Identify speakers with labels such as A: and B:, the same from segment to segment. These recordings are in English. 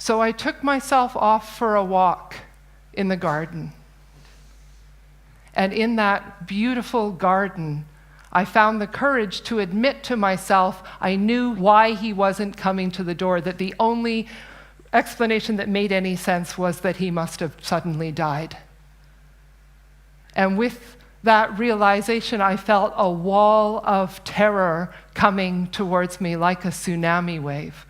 A: So I took myself off for a walk in the garden. And in that beautiful garden, I found the courage to admit to myself I knew why he wasn't coming to the door, that the only explanation that made any sense was that he must have suddenly died. And with that realization, I felt a wall of terror coming towards me like a tsunami wave.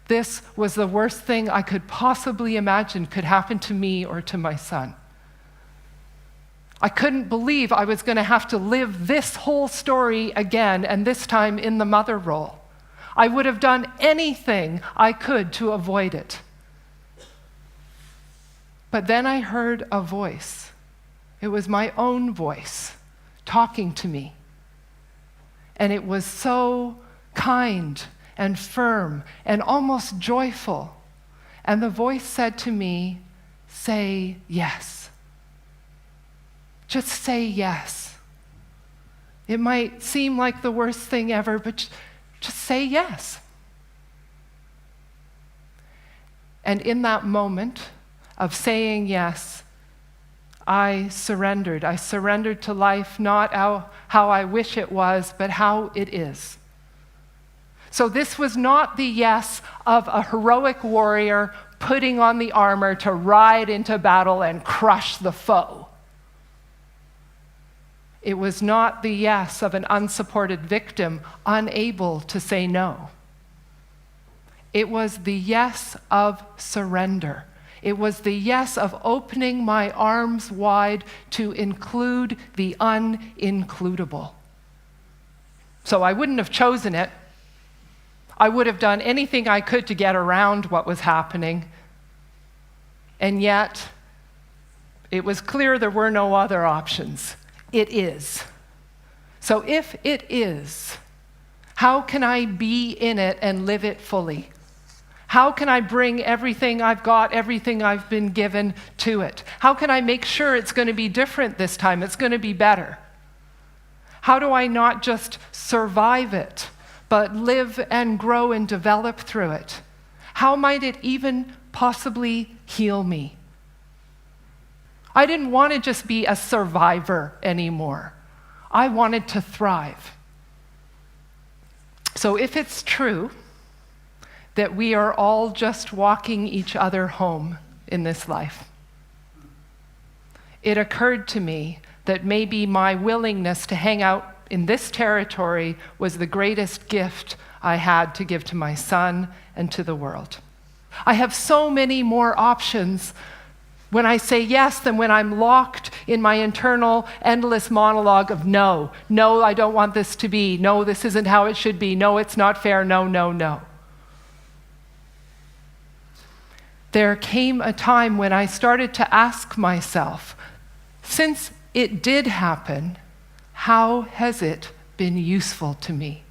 A: This was the worst thing I could possibly imagine could happen to me or to my son. I couldn't believe I was going to have to live this whole story again, and this time in the mother role. I would have done anything I could to avoid it. But then I heard a voice. It was my own voice talking to me. And it was so kind and firm and almost joyful. And the voice said to me, "Say yes. Just say yes. It might seem like the worst thing ever, but just say yes." And in that moment of saying yes, I surrendered. I surrendered to life, not how I wish it was, but how it is. So this was not the yes of a heroic warrior putting on the armor to ride into battle and crush the foe. It was not the yes of an unsupported victim unable to say no. It was the yes of surrender. It was the yes of opening my arms wide to include the unincludable. So I wouldn't have chosen it. I would have done anything I could to get around what was happening. And yet, it was clear there were no other options. It is. So if it is, how can I be in it and live it fully? How can I bring everything I've got, everything I've been given to it? How can I make sure it's going to be different this time? It's going to be better. How do I not just survive it, but live and grow and develop through it? How might it even possibly heal me? I didn't want to just be a survivor anymore. I wanted to thrive. So if it's true that we are all just walking each other home in this life, it occurred to me that maybe my willingness to hang out in this territory was the greatest gift I had to give to my son and to the world. I have so many more options when I say yes than when I'm locked in my internal endless monologue of no, I don't want this to be, no, this isn't how it should be, no, it's not fair, no. There came a time when I started to ask myself, since it did happen, how has it been useful to me?